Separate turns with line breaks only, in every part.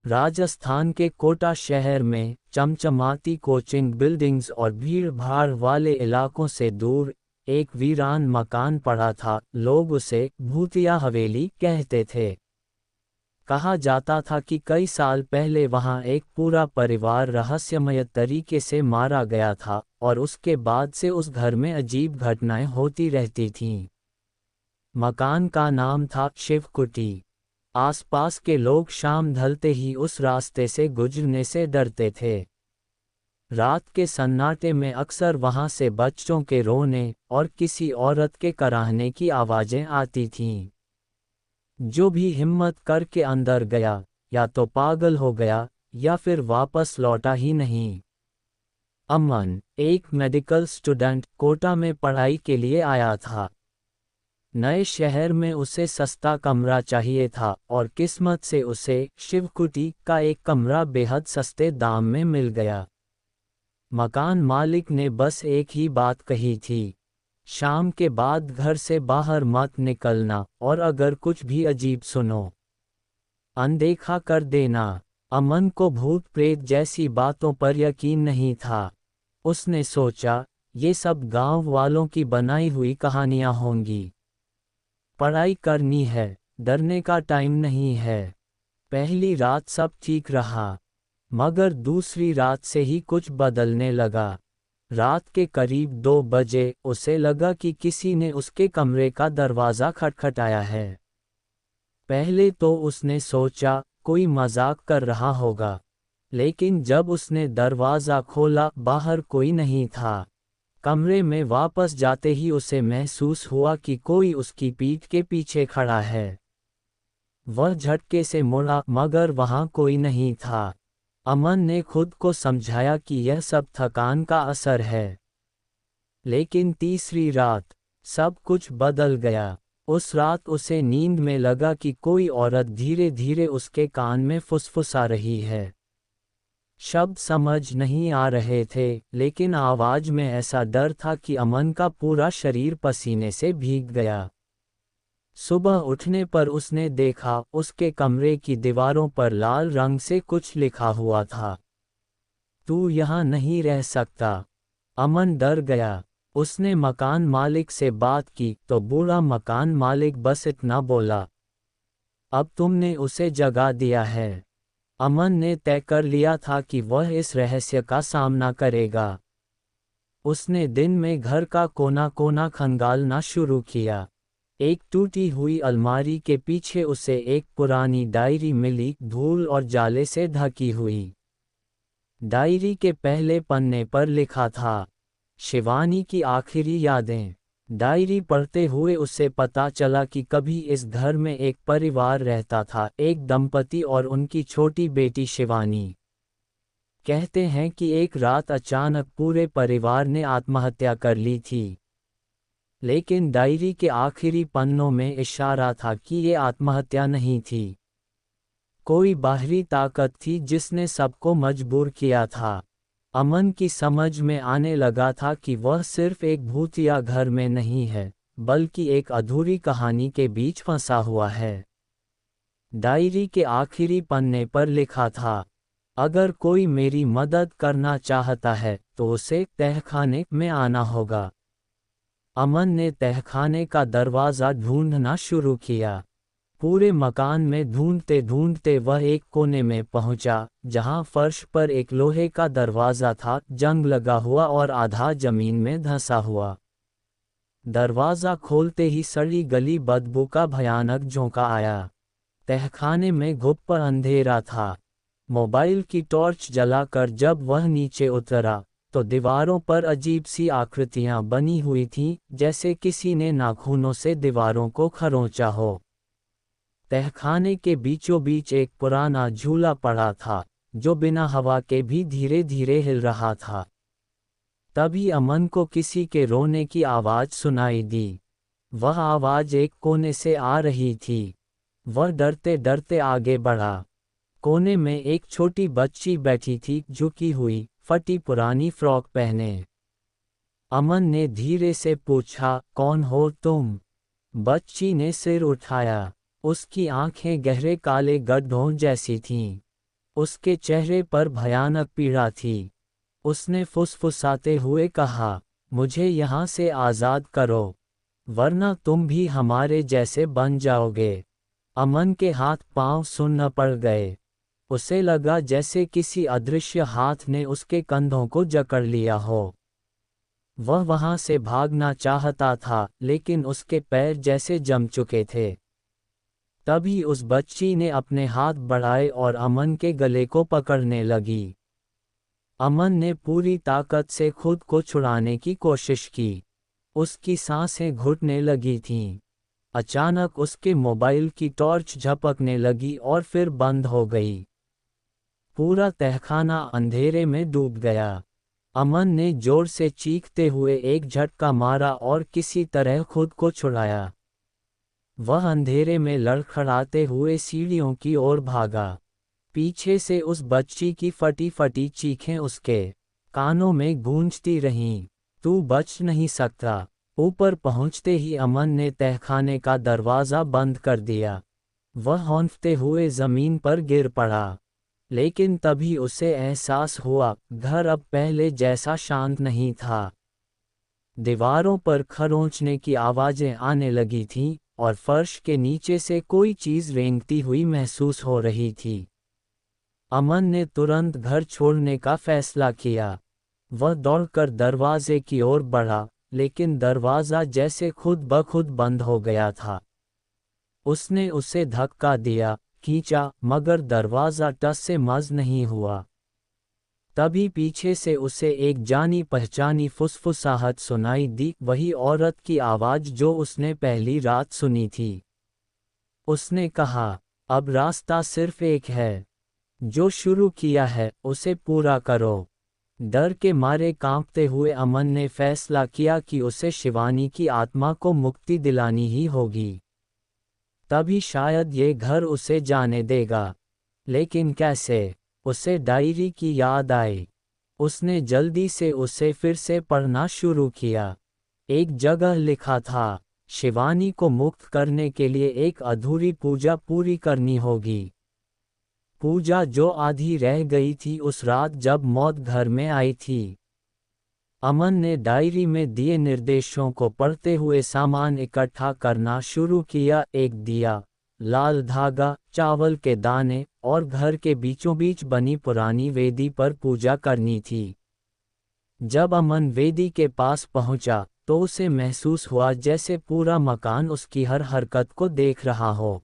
राजस्थान के कोटा शहर में चमचमाती कोचिंग बिल्डिंग्स और भीड़-भाड़ वाले इलाकों से दूर एक वीरान मकान पड़ा था। लोग उसे भूतिया हवेली कहते थे। कहा जाता था कि कई साल पहले वहां एक पूरा परिवार रहस्यमय तरीके से मारा गया था और उसके बाद से उस घर में अजीब घटनाएं होती रहती थीं। मकान का नाम था शिवकुटी। आसपास के लोग शाम ढलते ही उस रास्ते से गुजरने से डरते थे। रात के सन्नाटे में अक्सर वहां से बच्चों के रोने और किसी औरत के कराहने की आवाजें आती थीं। जो भी हिम्मत करके अंदर गया या तो पागल हो गया या फिर वापस लौटा ही नहीं। अमन, एक मेडिकल स्टूडेंट, कोटा में पढ़ाई के लिए आया था। नए शहर में उसे सस्ता कमरा चाहिए था और किस्मत से उसे शिवकुटी का एक कमरा बेहद सस्ते दाम में मिल गया। मकान मालिक ने बस एक ही बात कही थी, शाम के बाद घर से बाहर मत निकलना और अगर कुछ भी अजीब सुनो, अनदेखा कर देना। अमन को भूत प्रेत जैसी बातों पर यकीन नहीं था। उसने सोचा, ये सब गांव वालों की बनाई हुई कहानियां होंगी। पढ़ाई करनी है, डरने का टाइम नहीं है। पहली रात सब ठीक रहा, मगर दूसरी रात से ही कुछ बदलने लगा। रात के करीब 2 बजे उसे लगा कि किसी ने उसके कमरे का दरवाज़ा खटखटाया है। पहले तो उसने सोचा कोई मजाक कर रहा होगा, लेकिन जब उसने दरवाज़ा खोला बाहर कोई नहीं था। कमरे में वापस जाते ही उसे महसूस हुआ कि कोई उसकी पीठ के पीछे खड़ा है। वह झटके से मुड़ा मगर वहां कोई नहीं था। अमन ने खुद को समझाया कि यह सब थकान का असर है। लेकिन तीसरी रात सब कुछ बदल गया। उस रात उसे नींद में लगा कि कोई औरत धीरे धीरे उसके कान में फुसफुसा रही है। शब्द समझ नहीं आ रहे थे, लेकिन आवाज में ऐसा डर था कि अमन का पूरा शरीर पसीने से भीग गया। सुबह उठने पर उसने देखा उसके कमरे की दीवारों पर लाल रंग से कुछ लिखा हुआ था, तू यहाँ नहीं रह सकता। अमन डर गया। उसने मकान मालिक से बात की तो बूढ़ा मकान मालिक बस इतना बोला, अब तुमने उसे जगा दिया है। अमन ने तय कर लिया था कि वह इस रहस्य का सामना करेगा। उसने दिन में घर का कोना कोना खंगालना शुरू किया। एक टूटी हुई अलमारी के पीछे उसे एक पुरानी डायरी मिली, धूल और जाले से ढकी हुई। डायरी के पहले पन्ने पर लिखा था, शिवानी की आखिरी यादें। डायरी पढ़ते हुए उसे पता चला कि कभी इस घर में एक परिवार रहता था, एक दंपति और उनकी छोटी बेटी शिवानी। कहते हैं कि एक रात अचानक पूरे परिवार ने आत्महत्या कर ली थी। लेकिन डायरी के आखिरी पन्नों में इशारा था कि ये आत्महत्या नहीं थी। कोई बाहरी ताकत थी जिसने सबको मजबूर किया था। अमन की समझ में आने लगा था कि वह सिर्फ एक भूतिया घर में नहीं है, बल्कि एक अधूरी कहानी के बीच फंसा हुआ है। डायरी के आखिरी पन्ने पर लिखा था, अगर कोई मेरी मदद करना चाहता है तो उसे तहखाने में आना होगा। अमन ने तहखाने का दरवाज़ा ढूंढना शुरू किया। पूरे मकान में ढूंढते ढूंढते वह एक कोने में पहुंचा, जहां फर्श पर एक लोहे का दरवाज़ा था, जंग लगा हुआ और आधा जमीन में धंसा हुआ। दरवाज़ा खोलते ही सड़ी गली बदबू का भयानक झोंका आया। तहखाने में घुप अंधेरा था। मोबाइल की टॉर्च जलाकर जब वह नीचे उतरा तो दीवारों पर अजीब सी आकृतियां बनी हुई थीं, जैसे किसी ने नाखूनों से दीवारों को खरोंचा हो। तहखाने के बीचों बीच एक पुराना झूला पड़ा था, जो बिना हवा के भी धीरे धीरे हिल रहा था। तभी अमन को किसी के रोने की आवाज़ सुनाई दी। वह आवाज़ एक कोने से आ रही थी। वह डरते डरते आगे बढ़ा। कोने में एक छोटी बच्ची बैठी थी, झुकी हुई, फटी पुरानी फ्रॉक पहने। अमन ने धीरे से पूछा, कौन हो तुम? बच्ची ने सिर उठाया। उसकी आंखें गहरे काले गड्ढों जैसी थीं। उसके चेहरे पर भयानक पीड़ा थी। उसने फुसफुसाते हुए कहा, मुझे यहाँ से आज़ाद करो, वरना तुम भी हमारे जैसे बन जाओगे। अमन के हाथ पांव सुन्न पड़ गए। उसे लगा जैसे किसी अदृश्य हाथ ने उसके कंधों को जकड़ लिया हो। वह वहां से भागना चाहता था, लेकिन उसके पैर जैसे जम चुके थे। तभी उस बच्ची ने अपने हाथ बढ़ाए और अमन के गले को पकड़ने लगी। अमन ने पूरी ताकत से खुद को छुड़ाने की कोशिश की। उसकी सांसें घुटने लगी थीं। अचानक उसके मोबाइल की टॉर्च झपकने लगी और फिर बंद हो गई। पूरा तहखाना अंधेरे में डूब गया। अमन ने जोर से चीखते हुए एक झटका मारा और किसी तरह खुद को छुड़ाया। वह अंधेरे में लड़खड़ाते हुए सीढ़ियों की ओर भागा। पीछे से उस बच्ची की फटी फटी चीखें उसके कानों में गूंजती रहीं, तू बच नहीं सकता। ऊपर पहुंचते ही अमन ने तहखाने का दरवाज़ा बंद कर दिया। वह हौंफते हुए ज़मीन पर गिर पड़ा। लेकिन तभी उसे एहसास हुआ, घर अब पहले जैसा शांत नहीं था। दीवारों पर खरोंचने की आवाज़ें आने लगी थीं, और फर्श के नीचे से कोई चीज़ रेंगती हुई महसूस हो रही थी। अमन ने तुरंत घर छोड़ने का फैसला किया। वह दौड़कर दरवाजे की ओर बढ़ा, लेकिन दरवाज़ा जैसे खुद ब खुद बंद हो गया था। उसने उसे धक्का दिया, खींचा, मगर दरवाज़ा टस से मस नहीं हुआ। तभी पीछे से उसे एक जानी पहचानी फुसफुसाहट सुनाई दी, वही औरत की आवाज़ जो उसने पहली रात सुनी थी। उसने कहा, अब रास्ता सिर्फ एक है, जो शुरू किया है उसे पूरा करो। डर के मारे कांपते हुए अमन ने फैसला किया कि उसे शिवानी की आत्मा को मुक्ति दिलानी ही होगी। तभी शायद ये घर उसे जाने देगा। लेकिन कैसे? उसे डायरी की याद आई। उसने जल्दी से उसे फिर से पढ़ना शुरू किया। एक जगह लिखा था, शिवानी को मुक्त करने के लिए एक अधूरी पूजा पूरी करनी होगी। पूजा जो आधी रह गई थी उस रात जब मौत घर में आई थी। अमन ने डायरी में दिए निर्देशों को पढ़ते हुए सामान इकट्ठा करना शुरू किया। एक दिया, लाल धागा, चावल के दाने और घर के बीचों बीच बनी पुरानी वेदी पर पूजा करनी थी। जब अमन वेदी के पास पहुंचा, तो उसे महसूस हुआ जैसे पूरा मकान उसकी हर हरकत को देख रहा हो।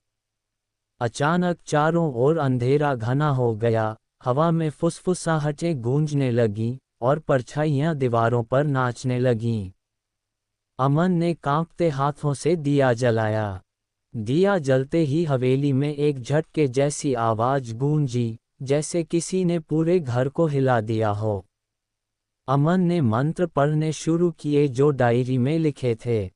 अचानक चारों ओर अंधेरा घना हो गया, हवा में फुसफुसाहटें गूंजने लगीं, और परछाइयां दीवारों पर नाचने लगीं। अमन ने कांपते हाथों से दिया जलाया। दिया जलते ही हवेली में एक झटके जैसी आवाज गूंजी, जैसे किसी ने पूरे घर को हिला दिया हो। अमन ने मंत्र पढ़ने शुरू किए जो डायरी में लिखे थे।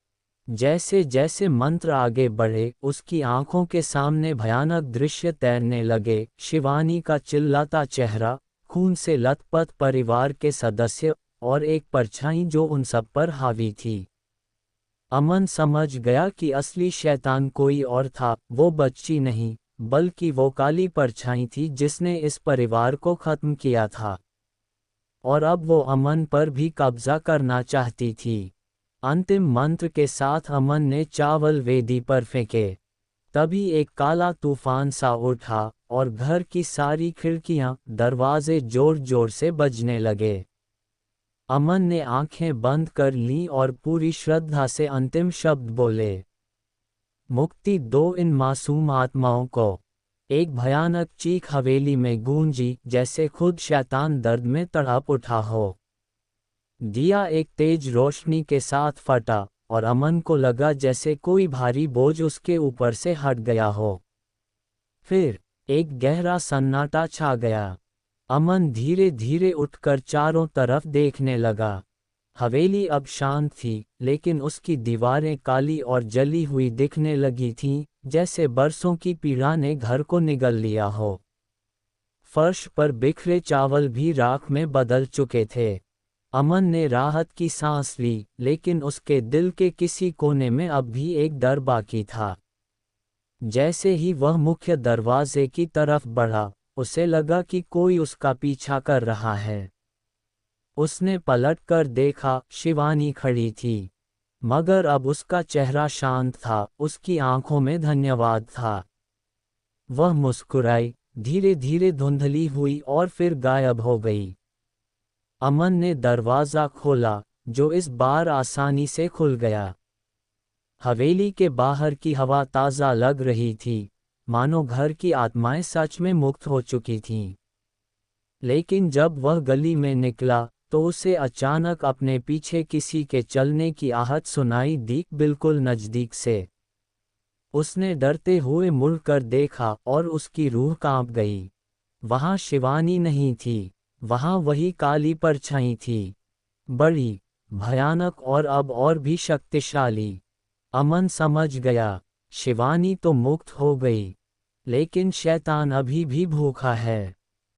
जैसे जैसे मंत्र आगे बढ़े, उसकी आंखों के सामने भयानक दृश्य तैरने लगे। शिवानी का चिल्लाता चेहरा, खून से लथपथ परिवार के सदस्य, और एक परछाई जो उन सब पर हावी थी। अमन समझ गया कि असली शैतान कोई और था, वो बच्ची नहीं, बल्कि वो काली परछाई थी जिसने इस परिवार को खत्म किया था। और अब वो अमन पर भी कब्जा करना चाहती थी। अंतिम मंत्र के साथ अमन ने चावल वेदी पर फेंके। तभी एक काला तूफान सा उठा, और घर की सारी खिड़कियां, दरवाजे जोर जोर से बजने लगे। अमन ने आंखें बंद कर लीं और पूरी श्रद्धा से अंतिम शब्द बोले, मुक्ति दो इन मासूम आत्माओं को। एक भयानक चीख हवेली में गूंजी, जैसे खुद शैतान दर्द में तड़प उठा हो। दिया एक तेज रोशनी के साथ फटा, और अमन को लगा जैसे कोई भारी बोझ उसके ऊपर से हट गया हो। फिर एक गहरा सन्नाटा छा गया। अमन धीरे धीरे उठकर चारों तरफ देखने लगा। हवेली अब शांत थी, लेकिन उसकी दीवारें काली और जली हुई दिखने लगी थीं, जैसे बरसों की पीड़ा ने घर को निगल लिया हो। फर्श पर बिखरे चावल भी राख में बदल चुके थे। अमन ने राहत की सांस ली, लेकिन उसके दिल के किसी कोने में अब भी एक डर बाकी था। जैसे ही वह मुख्य दरवाजे की तरफ बढ़ा, उसे लगा कि कोई उसका पीछा कर रहा है। उसने पलट कर देखा, शिवानी खड़ी थी। मगर अब उसका चेहरा शांत था, उसकी आंखों में धन्यवाद था। वह मुस्कुराई, धीरे धीरे धुंधली हुई और फिर गायब हो गई। अमन ने दरवाज़ा खोला, जो इस बार आसानी से खुल गया। हवेली के बाहर की हवा ताज़ा लग रही थी, मानो घर की आत्माएं सच में मुक्त हो चुकी थीं। लेकिन जब वह गली में निकला, तो उसे अचानक अपने पीछे किसी के चलने की आहट सुनाई दी, बिल्कुल नज़दीक से। उसने डरते हुए मुड़कर देखा और उसकी रूह कांप गई। वहां शिवानी नहीं थी, वहां वही काली परछाई थी, बड़ी, भयानक और अब और भी शक्तिशाली। अमन समझ गया, शिवानी तो मुक्त हो गई, लेकिन शैतान अभी भी भूखा है।